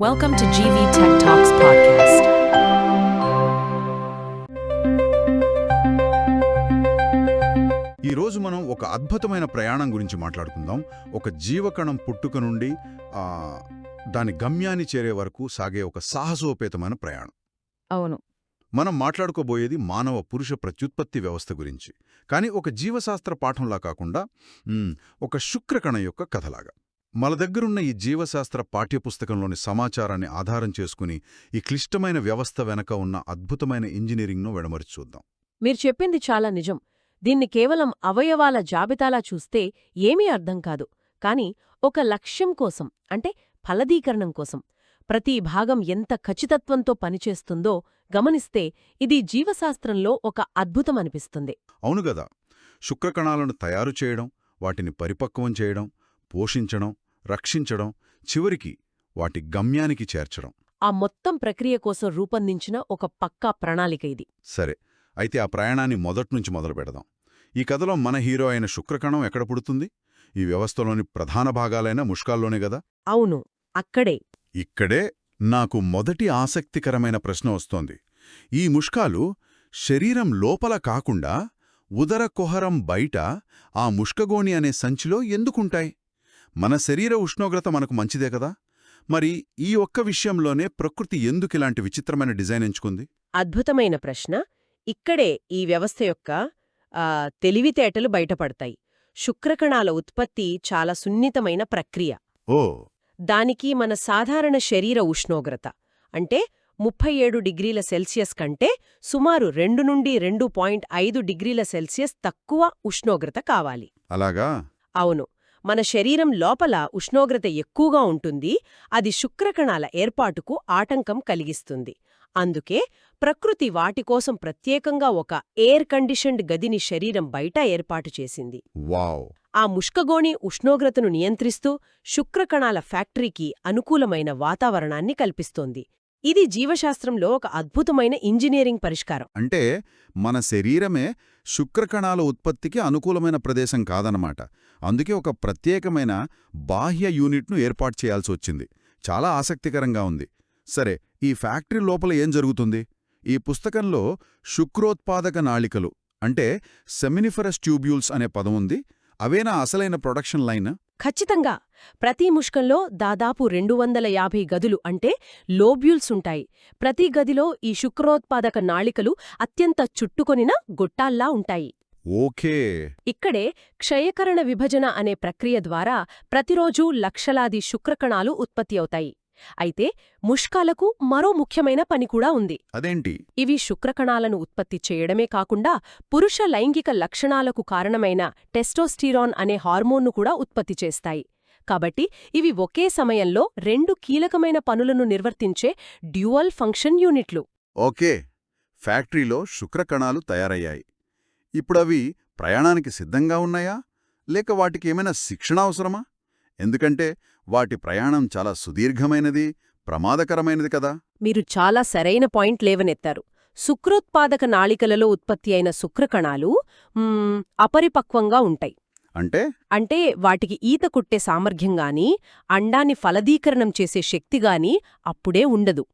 Welcome to GV Tech Talks podcast. ఈరోజు మనం ఒక అద్భుతమైన ప్రయాణం గురించి మాట్లాడుకుందాం. ఒక జీవకణం పుట్టుక నుండి దాని గమ్యాన్ని చేరే వరకు సాగే ఒక సాహసోపేతమైన ప్రయాణం. అవును. మనం మాట్లాడుకోబోయేది మానవ పురుష ప్రత్యుత్పత్తి వ్యవస్థ గురించి. కానీ ఒక జీవశాస్త్ర పాఠంలా కాకుండా ఒక శుక్రకణం యొక్క కథలాగా. మన దగ్గరున్న ఈ జీవశాస్త్ర పాఠ్యపుస్తకంలోని సమాచారాన్ని ఆధారం చేసుకుని ఈ క్లిష్టమైన వ్యవస్థ వెనక ఉన్న అద్భుతమైన ఇంజనీరింగ్ను వెడమరి చూద్దాం. మీరు చెప్పింది చాలా నిజం. దీన్ని కేవలం అవయవాల జాబితాలా చూస్తే ఏమీ అర్థం కాదు. కాని ఒక లక్ష్యం కోసం, అంటే ఫలదీకరణం కోసం ప్రతి భాగం ఎంత ఖచ్చితత్వంతో పనిచేస్తుందో గమనిస్తే ఇది జీవశాస్త్రంలో ఒక అద్భుతమనిపిస్తుంది. అవునుగదా, శుక్రకణాలను తయారు చేయడం, వాటిని పరిపక్వం చేయడం, పోషించడం, రక్షించడం, చివరికి వాటి గమ్యానికి చేర్చడం. ఆ మొత్తం ప్రక్రియ కోసం రూపొందించిన ఒక పక్కా ప్రణాళిక ఇది. సరే, అయితే ఆ ప్రయాణాన్ని మొదట్నుంచి మొదలు పెడదాం. ఈ కథలో మన హీరో అయిన శుక్రకణం ఎక్కడ పుడుతుంది? ఈ వ్యవస్థలోని ప్రధాన భాగాలైన ముష్కాల్లోనే గదా? అవును, అక్కడే. ఇక్కడే నాకు మొదటి ఆసక్తికరమైన ప్రశ్న వస్తోంది. ఈ ముష్కాలు శరీరం లోపల కాకుండా ఉదర కుహరం బయట ఆ ముష్కగోణి అనే సంచిలో ఎందుకుంటాయి? మన శరీర ఉష్ణోగ్రత మనకు మంచిదే కదా? మరి ఈ ఒక్క విషయంలోనే ప్రకృతి ఎందుకిలాంటి విచిత్రమైన డిజైన్ ఎంచుకుంది? అద్భుతమైన ప్రశ్న. ఇక్కడే ఈ వ్యవస్థ యొక్క తెలివితేటలు బయటపడతాయి. శుక్రకణాల ఉత్పత్తి చాలా సున్నితమైన ప్రక్రియ. ఓ, దానికి మన సాధారణ శరీర ఉష్ణోగ్రత అంటే 37 డిగ్రీల సెల్సియస్ కంటే సుమారు 2 నుండి 2.5 డిగ్రీల సెల్సియస్ తక్కువ ఉష్ణోగ్రత కావాలి. అలాగా? అవును. మన శరీరం లోపల ఉష్ణోగ్రత ఎక్కువగా ఉంటుంది. అది శుక్రకణాల ఏర్పాటుకు ఆటంకం కలిగిస్తుంది. అందుకే ప్రకృతి వాటికోసం ప్రత్యేకంగా ఒక ఎయిర్ కండిషన్డ్ గదిని శరీరం బయట ఏర్పాటు చేసింది. వావ్! ఆ ముష్కగోణి ఉష్ణోగ్రతను నియంత్రిస్తూ శుక్రకణాల ఫ్యాక్టరీకి అనుకూలమైన వాతావరణాన్ని కల్పిస్తోంది. ఇది జీవశాస్త్రంలో ఒక అద్భుతమైన ఇంజనీరింగ్ పరిష్కారం. అంటే మన శరీరమే శుక్రకణాల ఉత్పత్తికి అనుకూలమైన ప్రదేశం కాదన్నమాట. అందుకే ఒక ప్రత్యేకమైన బాహ్య యూనిట్ను ఏర్పాటు చేయాల్సి వచ్చింది. చాలా ఆసక్తికరంగా ఉంది. సరే, ఈ ఫ్యాక్టరీ లోపల ఏం జరుగుతుంది? ఈ పుస్తకంలో శుక్రోత్పాదక నాళికలు అంటే సెమినిఫరస్ ట్యూబ్యూల్స్ అనే పదం ఉంది. అవేనా అసలైన ప్రొడక్షన్ లైన్? ఖచ్చితంగా. ప్రతి ముష్కంలో దాదాపు 250 గదులు అంటే లోబ్యూల్స్ ఉంటాయి. ప్రతి గదిలో ఈ శుక్రోత్పాదక నాళికలు అత్యంత చుట్టుకొనిన గొట్టాల్లా ఉంటాయి. ఓకే. ఇక్కడే క్షయకరణ విభజన అనే ప్రక్రియ ద్వారా ప్రతిరోజూ లక్షలాది శుక్రకణాలు ఉత్పత్తి అవుతాయి. అయితే ముష్కాలకు మరో ముఖ్యమైన పని కూడా ఉంది. అదేంటి? ఇవి శుక్రకణాలను ఉత్పత్తి చేయడమే కాకుండా పురుష లైంగిక లక్షణాలకు కారణమైన టెస్టోస్టిరాన్ అనే హార్మోన్ను కూడా ఉత్పత్తి చేస్తాయి. కాబట్టి ఇవి ఒకే సమయంలో 2 కీలకమైన పనులను నిర్వర్తించే డ్యూయల్ ఫంక్షన్ యూనిట్లు. ఓకే, ఫ్యాక్టరీలో శుక్రకణాలు తయారయ్యాయి. ఇప్పుడవి ప్రయాణానికి సిద్ధంగా ఉన్నాయా? లేక వాటికేమైనా శిక్షణ అవసరమా? ఎందుకంటే వాటి ప్రయాణం చాలా సుదీర్ఘమైనది, ప్రమాదకరమైనది కదా? మీరు చాలా సరైన పాయింట్ లేవనెత్తారు. శుక్రోత్పాదక నాళికలలో ఉత్పత్తి అయిన శుక్రకణాలు అపరిపక్వంగా ఉంటాయి. అంటే వాటికి ఈత కొట్టే సామర్థ్యంగానీ, అండాన్ని ఫలదీకరణం చేసే శక్తిగానీ అప్పుడే ఉండదు.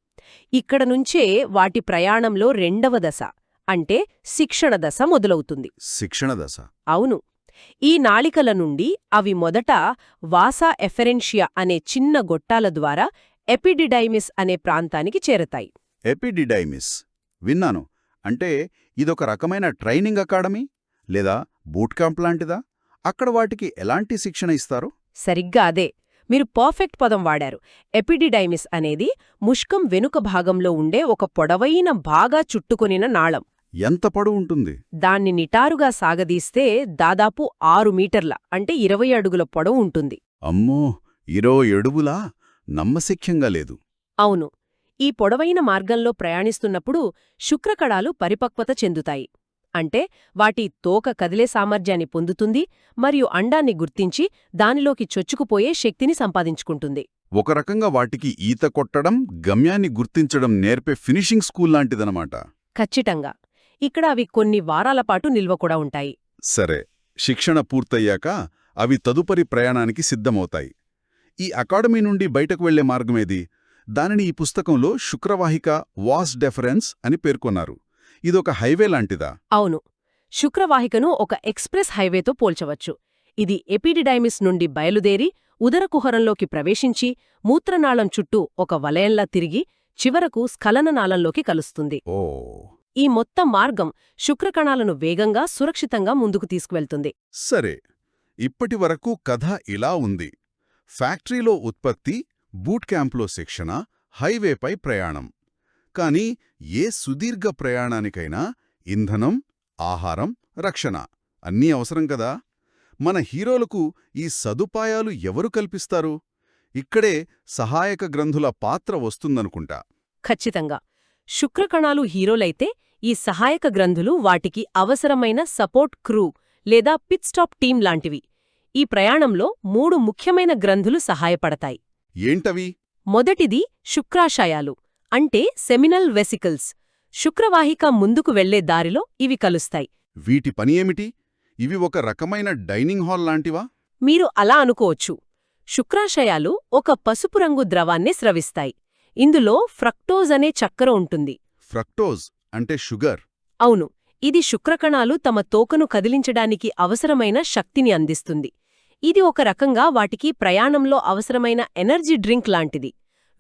ఇక్కడ నుంచే వాటి ప్రయాణంలో రెండవ దశ అంటే శిక్షణ దశ మొదలవుతుంది. శిక్షణ దశ? అవును. ఈ నాళికల నుండి అవి మొదట వాసా ఎఫెరెన్షియా అనే చిన్న గొట్టాల ద్వారా ఎపిడిడైమిస్ అనే ప్రాంతానికి చేరతాయి. ఎపిడిడైమిస్ విన్నాను. అంటే ఇదొక రకమైన ట్రైనింగ్ అకాడమీ లేదా బూట్ క్యాంప్ లాంటిదా? అక్కడ వాటికి ఎలాంటి శిక్షణ ఇస్తారు? సరిగ్గా అదే. మీరు పర్ఫెక్ట్ పదం వాడారు. ఎపిడిడైమిస్ అనేది ముష్కం వెనుక భాగంలో ఉండే ఒక పొడవైన బాగా చుట్టుకొనిన నాళం. ఎంత పొడవు ఉంటుంది? దాన్ని నిటారుగా సాగదీస్తే దాదాపు 6 మీటర్ల అంటే 20 అడుగుల పొడవు ఉంటుంది. అమ్మో, 20 అడుగులా? నమ్మశక్యంగా లేదు. అవును. ఈ పొడవైన మార్గంలో ప్రయాణిస్తున్నప్పుడు శుక్రకణాలు పరిపక్వత చెందుతాయి. అంటే వాటి తోక కదిలే సామర్థ్యాన్ని పొందుతుంది మరియు అండాన్ని గుర్తించి దానిలోకి చొచ్చుకుపోయే శక్తిని సంపాదించుకుంటుంది. ఒక రకంగా వాటికి ఈత కొట్టడం, గమ్యాన్ని గుర్తించడం నేర్పే ఫినిషింగ్ స్కూల్ లాంటిదనమాట. ఖచ్చితంగా. ఇక్కడ అవి కొన్ని వారాల పాటు నిల్వ కూడా ఉంటాయి. సరే, శిక్షణ పూర్తయ్యాక అవి తదుపరి ప్రయాణానికి సిద్ధమవుతాయి. ఈ అకాడమీ నుండి బయటకు వెళ్లే మార్గమేది? దానిని ఈ పుస్తకంలో శుక్రవాహిక వాస్ డెఫరెన్స్ అని పేర్కొన్నారు. ఇదొక హైవే లాంటిదా? అవును. శుక్రవాహికను ఒక ఎక్స్ప్రెస్ హైవేతో పోల్చవచ్చు. ఇది ఎపిడిడైమిస్ నుండి బయలుదేరి ఉదరకుహరంలోకి ప్రవేశించి మూత్రనాళం చుట్టూ ఒక వలయంలా తిరిగి చివరకు స్ఖలననాళంలోకి కలుస్తుంది. ఓ ఈ మొత్తం మార్గం శుక్రకణాలను వేగంగా సురక్షితంగా ముందుకు తీసుకువెళ్తుంది. సరే, ఇప్పటివరకు కథ ఇలా ఉంది. ఫ్యాక్టరీలో ఉత్పత్తి, బూట్ క్యాంప్లో శిక్షణ, హైవేపై ప్రయాణం. కానీ ఏ సుదీర్ఘ ప్రయాణానికైనా ఇంధనం, ఆహారం, రక్షణ అన్నీ అవసరం కదా. మన హీరోలకు ఈ సదుపాయాలు ఎవరు కల్పిస్తారు? ఇక్కడే సహాయక గ్రంథుల పాత్ర వస్తుందనుకుంటా. ఖచ్చితంగా. శుక్రకణాలు హీరోలైతే ఈ సహాయక గ్రంథులు వాటికి అవసరమైన సపోర్ట్ క్రూ లేదా పిట్ స్టాప్ టీం లాంటివి. ఈ ప్రయాణంలో 3 ముఖ్యమైన గ్రంథులు సహాయపడతాయి. ఏంటవి? మొదటిది శుక్రాశయాలు, అంటే సెమినల్ వెసికల్స్. శుక్రవాహిక ముందుకు వెళ్లే దారిలో ఇవి కలుస్తాయి. వీటి పని ఏమిటి? ఇవి ఒక రకమైన డైనింగ్ హాల్ లాంటివా? మీరు అలా అనుకోవచ్చు. శుక్రాశయాలు ఒక పసుపు రంగు ద్రవాన్ని స్రవిస్తాయి. ఇందులో ఫ్రక్టోజ్ అనే చక్కెర ఉంటుంది. ఫ్రక్టోజ్ అంటే షుగర్. అవును. ఇది శుక్రకణాలు తమ తోకను కదిలించడానికి అవసరమైన శక్తిని అందిస్తుంది. ఇది ఒక రకంగా వాటికి ప్రయాణంలో అవసరమైన ఎనర్జీ డ్రింక్ లాంటిది.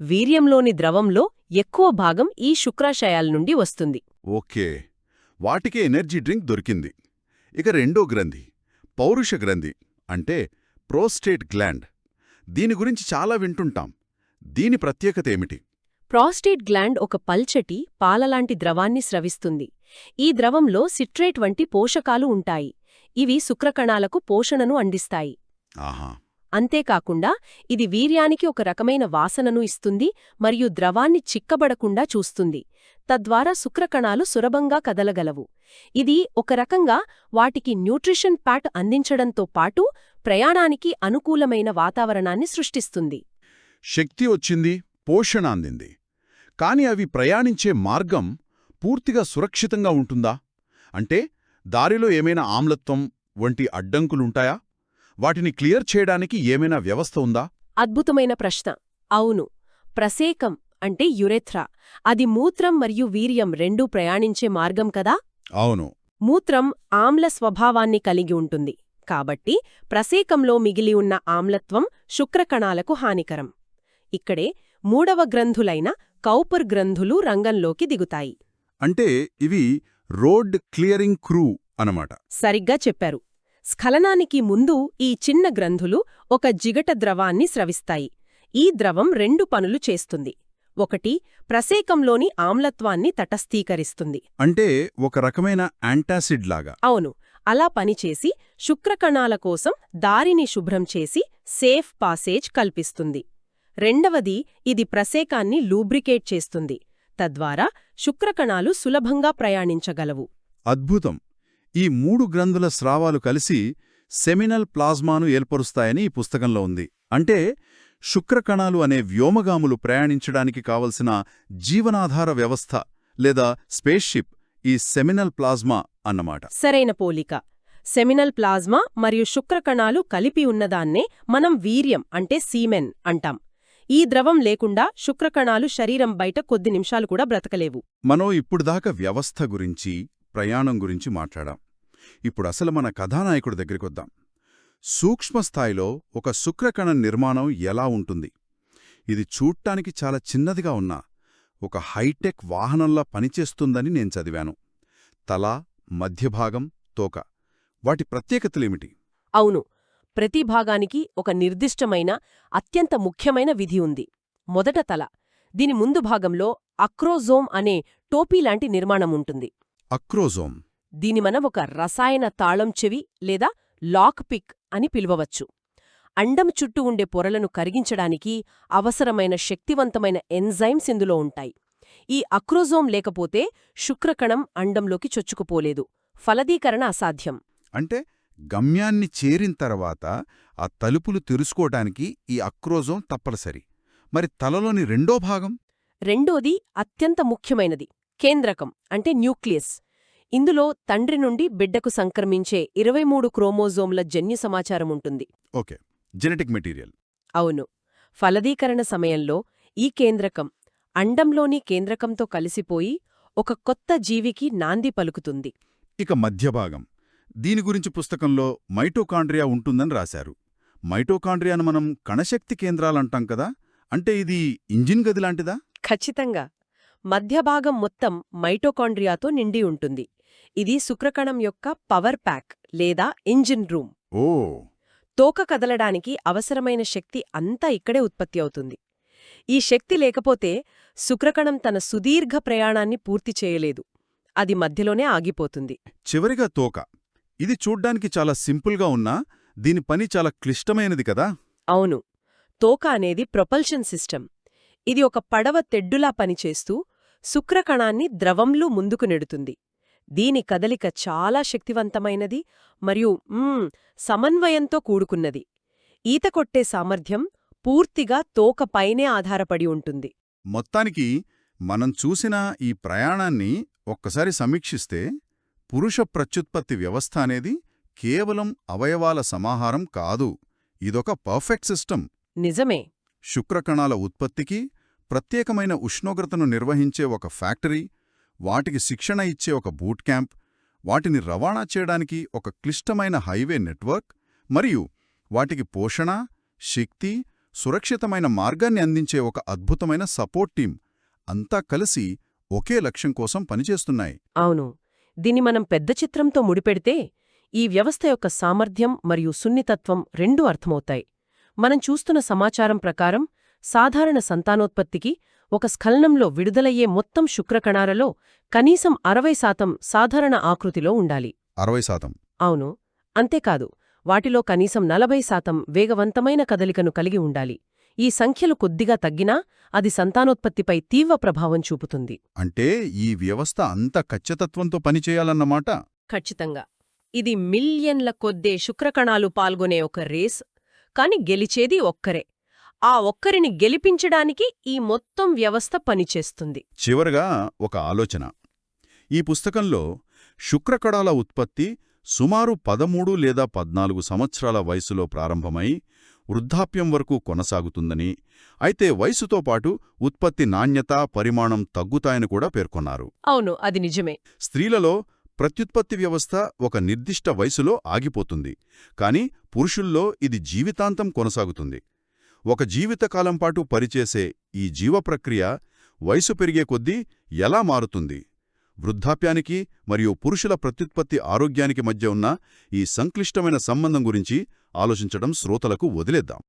వీర్యంలోని ద్రవంలో ఎక్కువ భాగం ఈ శుక్రాశయాల నుండి వస్తుంది. ఓకే, వాటికే ఎనర్జీ డ్రింక్ దొరికింది. ఇక రెండో గ్రంథి, పౌరుష గ్రంథి అంటే ప్రోస్టేట్ గ్లాండ్. దీని గురించి చాలా వింటుంటాం. దీని ప్రత్యేకత ఏమిటి? ప్రాస్టేట్ గ్లాండ్ ఒక పల్చటి, పాలలాంటి ద్రవాన్ని స్రవిస్తుంది. ఈ ద్రవంలో సిట్రేట్ వంటి పోషకాలు ఉంటాయి. ఇవి శుక్రకణాలకు పోషణను అందిస్తాయి. ఆహా. అంతేకాకుండా ఇది వీర్యానికి ఒక రకమైన వాసనను ఇస్తుంది మరియు ద్రవాన్ని చిక్కబడకుండా చూస్తుంది. తద్వారా శుక్రకణాలు సులభంగా కదలగలవు. ఇది ఒక రకంగా వాటికి న్యూట్రిషన్ ప్యాట్ అందించడంతో పాటు ప్రయాణానికి అనుకూలమైన వాతావరణాన్ని సృష్టిస్తుంది. శక్తి వచ్చింది, పోషణ అందింది. కాని అవి ప్రయాణించే మార్గం పూర్తిగా సురక్షితంగా ఉంటుందా? అంటే దారిలో ఏమైనా ఆమ్లత్వం వంటి అడ్డంకులుంటాయా? వాటిని క్లియర్ చేయడానికి ఏమైనా వ్యవస్థ ఉందా? అద్భుతమైన ప్రశ్న. అవును. ప్రసేకం అంటే యురెథ్రా. అది మూత్రం మరియు వీర్యం రెండూ ప్రయాణించే మార్గం కదా. అవును. మూత్రం ఆమ్ల స్వభావాన్ని కలిగి ఉంటుంది. కాబట్టి ప్రసేకంలో మిగిలి ఉన్న ఆమ్లత్వం శుక్రకణాలకు హానికరం. ఇక్కడే 3వ గ్రంథులైన కౌపర్ గ్రంథులు రంగంలోకి దిగుతాయి. అంటే ఇవి రోడ్ క్లియరింగ్ క్రూ అనమాట. సరిగ్గా చెప్పారు. స్ఖలనానికి ముందు ఈ చిన్న గ్రంథులు ఒక జిగట ద్రవాన్ని స్రవిస్తాయి. ఈ ద్రవం 2 పనులు చేస్తుంది. ఒకటి, ప్రసేకంలోని ఆమ్లత్వాన్ని తటస్థీకరిస్తుంది. అంటే ఒక రకమైన యాంటాసిడ్ లాగా. అవును. అలా పనిచేసి శుక్రకణాల కోసం దారిని శుభ్రం చేసి సేఫ్ పాసేజ్ కల్పిస్తుంది. రెండవది, ఇది ప్రసేకాన్ని లూబ్రికేట్ చేస్తుంది. తద్వారా శుక్రకణాలు సులభంగా ప్రయాణించగలవు. అద్భుతం. ఈ 3 గ్రంథుల స్రావాలు కలిసి సెమినల్ ప్లాజ్మాను ఏర్పరుస్తాయని ఈ పుస్తకంలో ఉంది. అంటే శుక్రకణాలు అనే వ్యోమగాములు ప్రయాణించడానికి కావలసిన జీవనాధార వ్యవస్థ లేదా స్పేస్షిప్ ఈ సెమినల్ ప్లాజ్మా అన్నమాట. సరైన పోలిక. సెమినల్ ప్లాజ్మా మరియు శుక్రకణాలు కలిపి ఉన్నదాన్నే మనం వీర్యం అంటే సీమెన్ అంటాం. ఈ ద్రవం లేకుండా శుక్రకణాలు శరీరం బయట కొద్ది నిమిషాలు కూడా బ్రతకలేవు. మనం ఇప్పుడుదాకా వ్యవస్థ గురించి, ప్రయాణం గురించి మాట్లాడాం. ఇప్పుడు అసలు మన కథానాయకుడి దగ్గరికొద్దాం. సూక్ష్మస్థాయిలో ఒక శుక్రకణ నిర్మాణం ఎలా ఉంటుంది? ఇది చూడ్డానికి చాలా చిన్నదిగా ఉన్నా ఒక హైటెక్ వాహనంలా పనిచేస్తుందని నేను చదివాను. తల, మధ్యభాగం, తోక వాటి ప్రత్యేకతలేమిటి? అవును. ప్రతి భాగానికి ఒక నిర్దిష్టమైన, అత్యంత ముఖ్యమైన విధి ఉంది. మొదట తల. దీని ముందు భాగంలో అక్రోజోమ్ అనే టోపీలాంటి నిర్మాణముంటుంది. అక్రోజోమ్. దీని మనం ఒక రసాయన తాళం చెవి లేదా లాక్ పిక్ అని పిలువవచ్చు. అండం చుట్టూ ఉండే పొరలను కరిగించడానికి అవసరమైన శక్తివంతమైన ఎంజైమ్స్ ఇందులో ఉంటాయి. ఈ అక్రోజోమ్ లేకపోతే శుక్రకణం అండంలోకి చొచ్చుకుపోలేదు. ఫలదీకరణ అసాధ్యం. అంటే గమ్యాన్ని చేరిన తర్వాత ఆ తలుపులు తెరుచుకోవటానికి ఈ అక్రోజోమ్ తప్పనిసరి. మరి తలలోని రెండో భాగం? రెండోది అత్యంత ముఖ్యమైనది, కేంద్రకం అంటే న్యూక్లియస్. ఇందులో తండ్రి నుండి బిడ్డకు సంక్రమించే 23 క్రోమోజోమ్ల జన్యు సమాచారముంటుంది. Okay, genetic material. అవును. ఫలదీకరణ సమయంలో ఈ కేంద్రకం అండంలోని కేంద్రకంతో కలిసిపోయి ఒక కొత్త జీవికి నాంది పలుకుతుంది. ఇక మధ్యభాగం. దీని గురించి పుస్తకంలో మైటోకాండ్రియా ఉంటుందని రాశారు. మైటోకాండ్రియాను మనం కణశక్తి కేంద్రాలంటాం కదా, అంటే ఇది ఇంజిన్ గది లాంటిదా? ఖచ్చితంగా. మధ్యభాగం మొత్తం మైటోకాండ్రియాతో నిండి ఉంటుంది. ఇది శుక్రకణం యొక్క పవర్ ప్యాక్ లేదా ఇంజిన్ రూమ్. ఓ, తోక కదలడానికి అవసరమైన శక్తి అంతా ఇక్కడే ఉత్పత్తి అవుతుంది. ఈ శక్తి లేకపోతే శుక్రకణం తన సుదీర్ఘ ప్రయాణాన్ని పూర్తి చేయలేదు. అది మధ్యలోనే ఆగిపోతుంది. చివరిగా తోక. ఇది చూడ్డానికి చాలా సింపుల్గా ఉన్నా దీని పని చాలా క్లిష్టమైనది కదా? అవును. తోక అనేది ప్రొపల్షన్ సిస్టమ్. ఇది ఒక పడవ తెడ్డులా పనిచేస్తూ శుక్రకణాన్ని ద్రవంలో ముందుకు నెడుతుంది. దీని కదలిక చాలా శక్తివంతమైనది మరియు సమన్వయంతో కూడుకున్నది. ఈత కొట్టే సామర్థ్యం పూర్తిగా తోక పైనే ఆధారపడి ఉంటుంది. మొత్తానికి మనం చూసిన ఈ ప్రయాణాన్ని ఒక్కసారి సమీక్షిస్తే పురుష ప్రత్యుత్పత్తి వ్యవస్థ అనేది కేవలం అవయవాల సమాహారం కాదు, ఇదొక పర్ఫెక్ట్ సిస్టమ్. నిజమే. శుక్రకణాల ఉత్పత్తికి ప్రత్యేకమైన ఉష్ణోగ్రతను నిర్వహించే ఒక ఫ్యాక్టరీ, వాటికి శిక్షణ ఇచ్చే ఒక బూట్ క్యాంప్, వాటిని రవాణా చేయడానికి ఒక క్లిష్టమైన హైవే నెట్వర్క్, మరియు వాటికి పోషణ, శక్తి, సురక్షితమైన మార్గాన్ని అందించే ఒక అద్భుతమైన సపోర్ట్ టీం అంతా కలిసి ఒకే లక్ష్యం కోసం పనిచేస్తున్నాయి. అవును. దీన్ని మనం పెద్ద చిత్రంతో ముడిపెడితే ఈ వ్యవస్థ యొక్క సామర్థ్యం మరియు సున్నితత్వం రెండూ అర్థమవుతాయి. మనం చూస్తున్న సమాచారం ప్రకారం సాధారణ సంతానోత్పత్తికి ఒక స్ఖలనంలో విడుదలయ్యే మొత్తం శుక్రకణాలలో కనీసం 60% సాధారణ ఆకృతిలో ఉండాలి. 60%? అవును. అంతేకాదు, వాటిలో కనీసం 40% వేగవంతమైన కదలికను కలిగి ఉండాలి. ఈ సంఖ్యలు కొద్దిగా తగ్గినా అది సంతానోత్పత్తిపై తీవ్ర ప్రభావం చూపుతుంది. అంటే ఈ వ్యవస్థ అంత ఖచ్చితత్వంతో పనిచేయాలన్నమాట? ఖచ్చితంగా. ఇది మిలియన్ల కొద్దే శుక్రకణాలు పాల్గొనే ఒక రేస్, కాని గెలిచేది ఒక్కరే. ఆ ఒక్కరిని గెలిపించడానికి ఈ మొత్తం వ్యవస్థ పనిచేస్తుంది. చివరగా ఒక ఆలోచన. ఈ పుస్తకంలో శుక్రకణాల ఉత్పత్తి సుమారు 13 లేదా 14 సంవత్సరాల వయసులో ప్రారంభమై వృద్ధాప్యం వరకు కొనసాగుతుందని, అయితే వయసుతో పాటు ఉత్పత్తి నాణ్యత, పరిమాణం తగ్గుతాయని కూడా పేర్కొన్నారు. అవును, అది నిజమే. స్త్రీలలో ప్రత్యుత్పత్తి వ్యవస్థ ఒక నిర్దిష్ట వయసులో ఆగిపోతుంది, కాని పురుషుల్లో ఇది జీవితాంతం కొనసాగుతుంది. ఒక జీవితకాలం పాటు పనిచేసే ఈ జీవప్రక్రియ వయసు పెరిగే కొద్దీ ఎలా మారుతుంది? వృద్ధాప్యానికి మరియు పురుషుల ప్రత్యుత్పత్తి ఆరోగ్యానికి మధ్య ఉన్న ఈ సంక్లిష్టమైన సంబంధం గురించి ఆలోచించడం శ్రోతలకు వదిలేద్దాం.